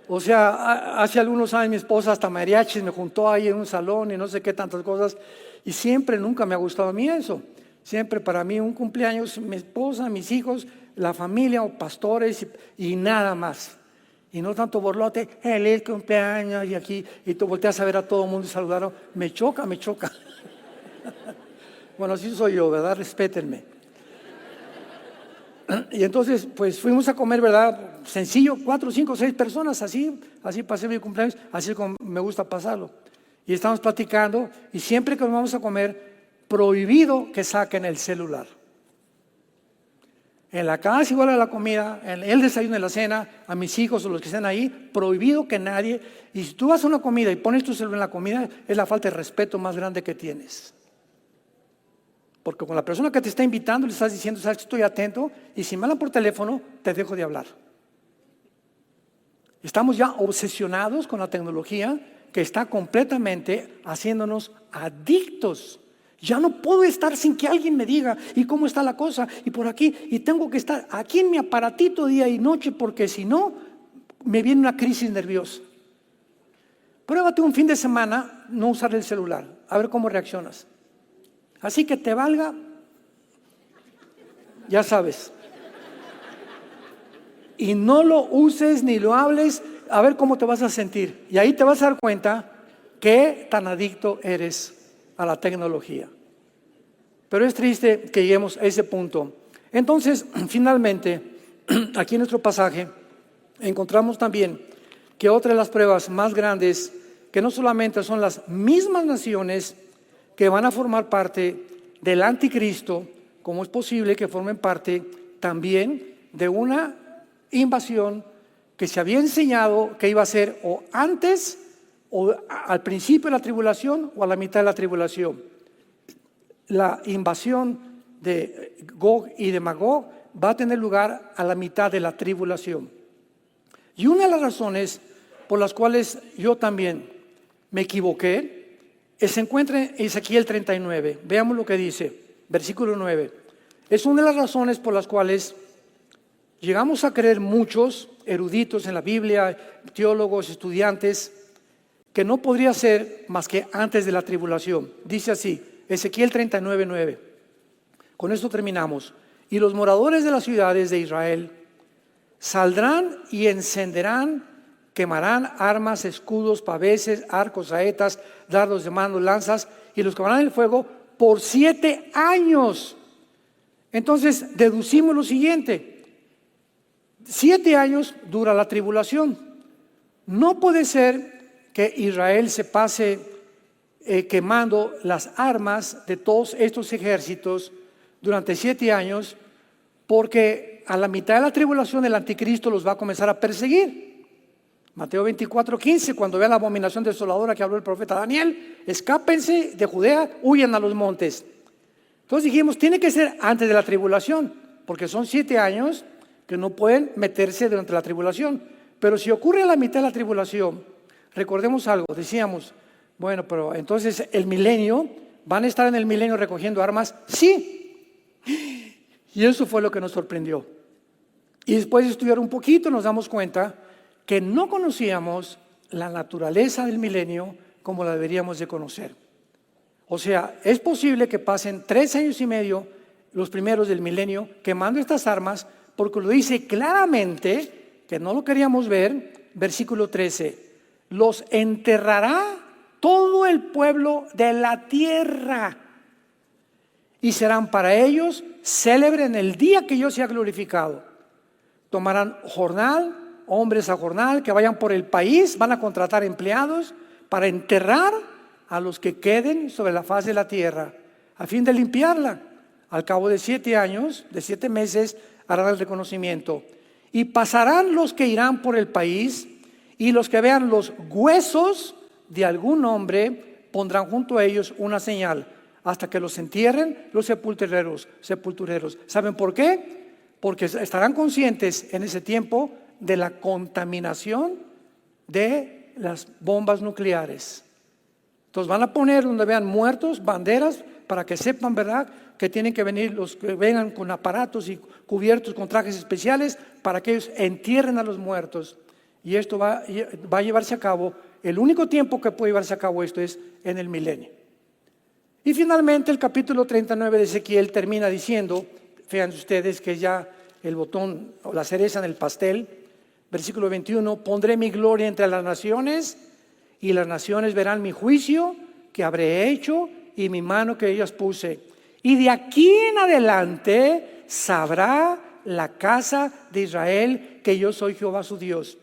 O sea, hace algunos años mi esposa hasta mariachis me juntó ahí en un salón y no sé qué tantas cosas. Y siempre, nunca me ha gustado a mí eso. Siempre para mí un cumpleaños, mi esposa, mis hijos, la familia o pastores y nada más. Y no tanto borlote, feliz cumpleaños y aquí, y tú volteas a ver a todo el mundo y saludaron. Me choca. Bueno, así soy yo, ¿verdad? Respétenme. Y entonces, pues fuimos a comer, ¿verdad? Sencillo, 4, 5, 6 personas, así pasé mi cumpleaños, así como me gusta pasarlo. Y estamos platicando, y siempre que nos vamos a comer, prohibido que saquen el celular. En la casa, igual a la comida, en el desayuno y la cena, a mis hijos o los que estén ahí, prohibido que nadie. Y si tú vas a una comida y pones tu celular en la comida, es la falta de respeto más grande que tienes. Porque con la persona que te está invitando le estás diciendo: sabes que estoy atento, y si me hablan por teléfono, te dejo de hablar. Estamos ya obsesionados con la tecnología que está completamente haciéndonos adictos. Ya no puedo estar sin que alguien me diga: ¿y cómo está la cosa? Y por aquí, y tengo que estar aquí en mi aparatito día y noche, porque si no, me viene una crisis nerviosa. Pruébate un fin de semana no usar el celular, a ver cómo reaccionas. Así que te valga ya sabes. Y no lo uses ni lo hables, a ver cómo te vas a sentir. Y ahí te vas a dar cuenta qué tan adicto eres a la tecnología. Pero es triste que lleguemos a ese punto. Entonces, finalmente, aquí en nuestro pasaje, encontramos también que otra de las pruebas más grandes, que no solamente son las mismas naciones que van a formar parte del anticristo, como es posible que formen parte también de una invasión que se había enseñado que iba a ser o antes o al principio de la tribulación o a la mitad de la tribulación. La invasión de Gog y de Magog va a tener lugar a la mitad de la tribulación. Y una de las razones por las cuales yo también me equivoqué se encuentra en Ezequiel 39. Veamos lo que dice, versículo 9. Es una de las razones por las cuales llegamos a creer muchos eruditos en la Biblia, teólogos, estudiantes, que no podría ser más que antes de la tribulación. Dice así, Ezequiel 39, 9. Con esto terminamos. Y los moradores de las ciudades de Israel saldrán y encenderán, quemarán armas, escudos, paveses, arcos, saetas, dardos de mano, lanzas, y los quemarán en el fuego por 7 años. Entonces deducimos lo siguiente: 7 años dura la tribulación. No puede ser que Israel se pase quemando las armas de todos estos ejércitos durante 7 años, porque a la mitad de la tribulación el anticristo los va a comenzar a perseguir. Mateo 24, 15, cuando vean la abominación desoladora que habló el profeta Daniel, escápense de Judea, huyan a los montes. Entonces dijimos, tiene que ser antes de la tribulación, porque son 7 años que no pueden meterse durante la tribulación. Pero si ocurre a la mitad de la tribulación, recordemos algo, decíamos, bueno, pero entonces el milenio, ¿van a estar en el milenio recogiendo armas? Sí. Y eso fue lo que nos sorprendió. Y después de estudiar un poquito nos damos cuenta que no conocíamos la naturaleza del milenio como la deberíamos de conocer. O sea, es posible que pasen 3 años y medio, los primeros del milenio, quemando estas armas, porque lo dice claramente, que no lo queríamos ver, versículo 13, los enterrará todo el pueblo de la tierra y serán para ellos célebres en el día que yo sea glorificado. Tomarán jornal, hombres a jornal, que vayan por el país, van a contratar empleados para enterrar a los que queden sobre la faz de la tierra, a fin de limpiarla. Al cabo de 7 años, de 7 meses, harán el reconocimiento. Y pasarán los que irán por el país, y los que vean los huesos de algún hombre, pondrán junto a ellos una señal, hasta que los entierren los sepultureros. ¿Saben por qué? Porque estarán conscientes en ese tiempo de la contaminación de las bombas nucleares. Entonces van a poner donde vean muertos, banderas, para que sepan, ¿verdad?, que tienen que venir los que vengan con aparatos y cubiertos con trajes especiales para que ellos entierren a los muertos. Y esto va a llevarse a cabo, el único tiempo que puede llevarse a cabo esto es en el milenio. Y finalmente el capítulo 39 de Ezequiel termina diciendo, fíjense ustedes que ya el botón o la cereza en el pastel, versículo 21, pondré mi gloria entre las naciones y las naciones verán mi juicio que habré hecho y mi mano que ellas puse. Y de aquí en adelante sabrá la casa de Israel que yo soy Jehová su Dios.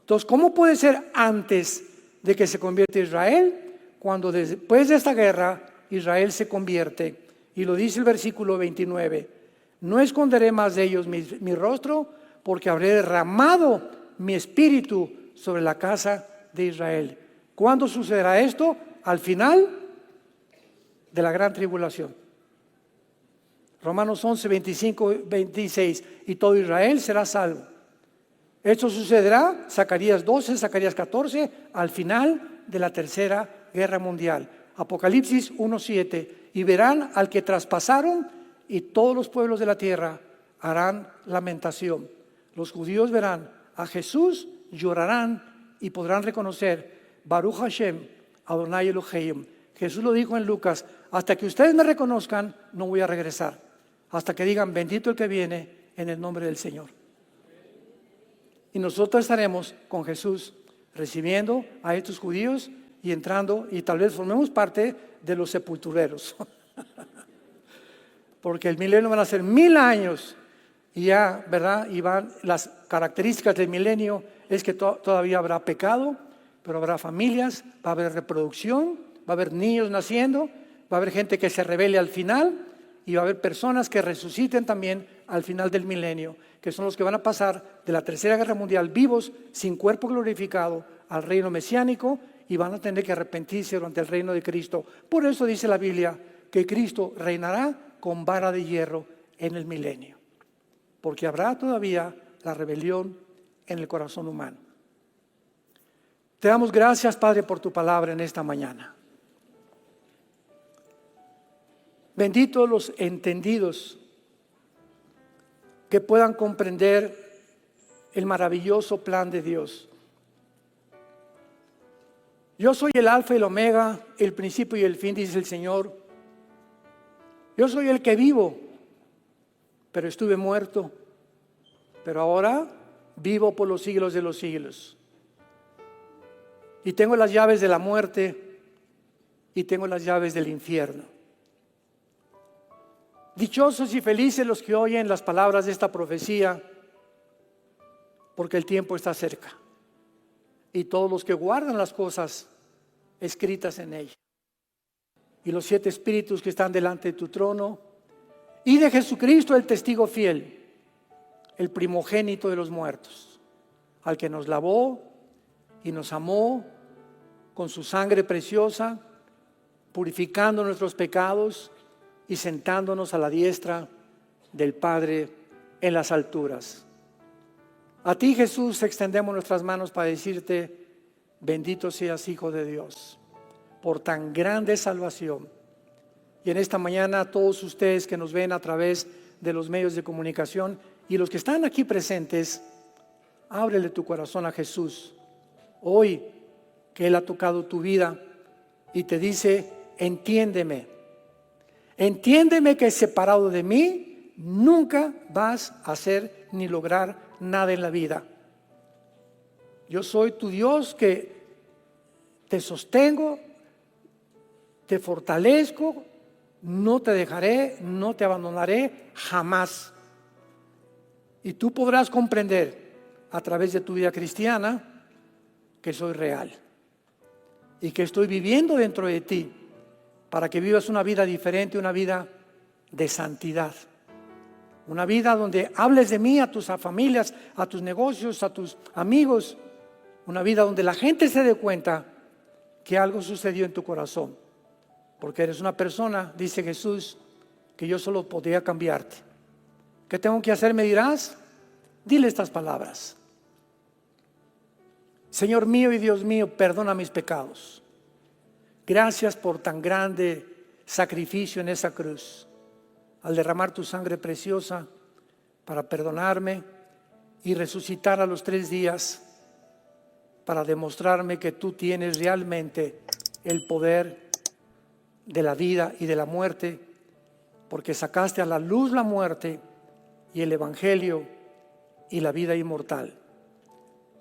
Entonces, ¿cómo puede ser antes de que se convierta Israel? Cuando después de esta guerra Israel se convierte. Y lo dice el versículo 29. No esconderé más de ellos mi rostro, porque habré derramado mi espíritu sobre la casa de Israel. ¿Cuándo sucederá esto? Al final de la gran tribulación. Romanos 11, 25, 26. Y todo Israel será salvo. Esto sucederá, Zacarías 12, Zacarías 14, al final de la tercera guerra mundial. Apocalipsis 1, 7. Y verán al que traspasaron y todos los pueblos de la tierra harán lamentación. Los judíos verán a Jesús, llorarán y podrán reconocer Baruch Hashem, Adonai Elohim. Jesús lo dijo en Lucas, hasta que ustedes me reconozcan, no voy a regresar. hasta que digan bendito el que viene en el nombre del Señor. Y nosotros estaremos con Jesús recibiendo a estos judíos y entrando, y tal vez formemos parte de los sepultureros. Porque el milenio van a ser 1000 años y ya, ¿verdad? Y las características del milenio es que todavía habrá pecado, pero habrá familias, va a haber reproducción, va a haber niños naciendo, va a haber gente que se rebele al final y va a haber personas que resuciten también al final del milenio, que son los que van a pasar de la Tercera Guerra Mundial vivos, sin cuerpo glorificado, al reino mesiánico, y van a tener que arrepentirse durante el reino de Cristo. Por eso dice la Biblia que Cristo reinará con vara de hierro en el milenio, porque habrá todavía la rebelión en el corazón humano. Te damos gracias, Padre, por tu palabra en esta mañana. Benditos los entendidos que puedan comprender el maravilloso plan de Dios. Yo soy el alfa y el omega, el principio y el fin, dice el Señor. Yo soy el que vivo, pero estuve muerto, pero ahora vivo por los siglos de los siglos. Y tengo las llaves de la muerte y tengo las llaves del infierno. Dichosos y felices los que oyen las palabras de esta profecía, porque el tiempo está cerca. Y todos los que guardan las cosas escritas en ella. Y los 7 espíritus que están delante de tu trono, y de Jesucristo el testigo fiel, el primogénito de los muertos, al que nos lavó y nos amó con su sangre preciosa, purificando nuestros pecados y sentándonos a la diestra del Padre en las alturas. A ti, Jesús, extendemos nuestras manos para decirte: bendito seas, Hijo de Dios, por tan grande salvación. Y en esta mañana, todos ustedes que nos ven a través de los medios de comunicación y los que están aquí presentes, ábrele tu corazón a Jesús hoy, que Él ha tocado tu vida y te dice: entiéndeme, entiéndeme que separado de mí nunca vas a hacer ni lograr nada en la vida. Yo soy tu Dios que te sostengo, te fortalezco, no te dejaré, no te abandonaré jamás. Y tú podrás comprender a través de tu vida cristiana que soy real y que estoy viviendo dentro de ti para que vivas una vida diferente, una vida de santidad. Una vida donde hables de mí a tus familias, a tus negocios, a tus amigos. Una vida donde la gente se dé cuenta que algo sucedió en tu corazón. Porque eres una persona, dice Jesús, que yo solo podría cambiarte. ¿Qué tengo que hacer? Me dirás. Dile estas palabras: Señor mío y Dios mío, perdona mis pecados. Gracias por tan grande sacrificio en esa cruz, al derramar tu sangre preciosa para perdonarme y resucitar a los 3 días para demostrarme que tú tienes realmente el poder de la vida y de la muerte, porque sacaste a la luz la muerte y el evangelio y la vida inmortal.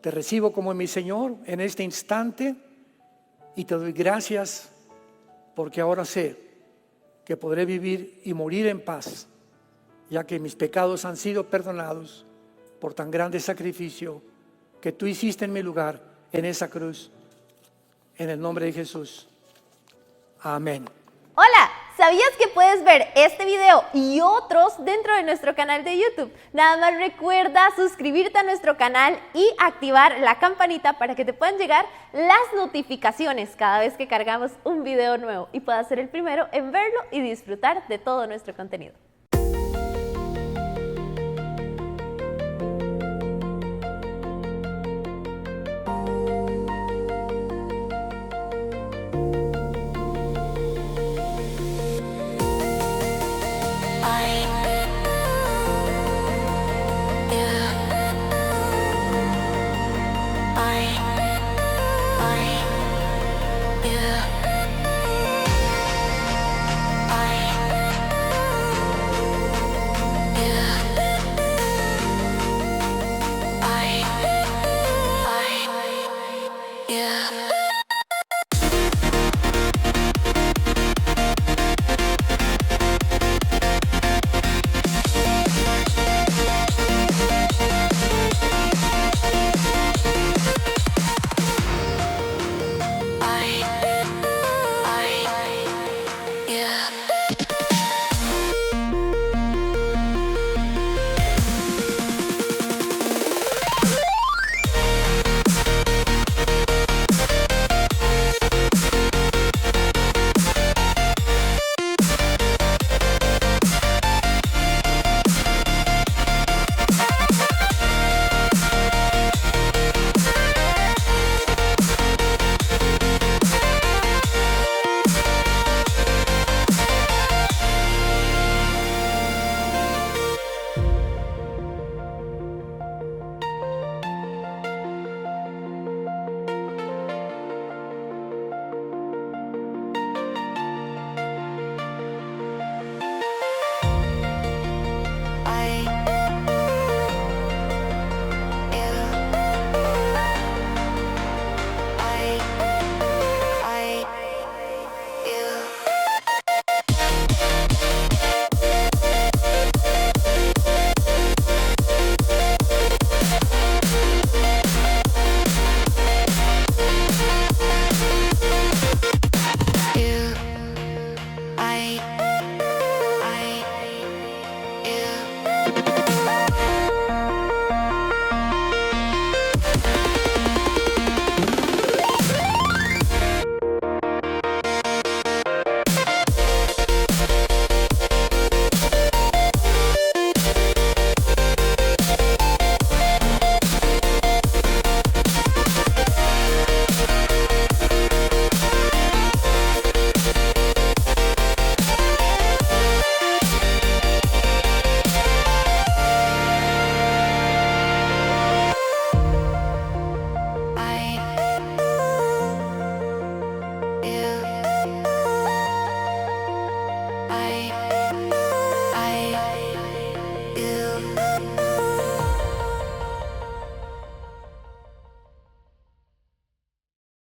Te recibo como mi Señor en este instante y te doy gracias porque ahora sé que podré vivir y morir en paz, ya que mis pecados han sido perdonados por tan grande sacrificio que tú hiciste en mi lugar en esa cruz. En el nombre de Jesús. Amén. Hola, ¿sabías que puedes ver este video y otros dentro de nuestro canal de YouTube? Nada más recuerda suscribirte a nuestro canal y activar la campanita para que te puedan llegar las notificaciones cada vez que cargamos un video nuevo y puedas ser el primero en verlo y disfrutar de todo nuestro contenido. yeah.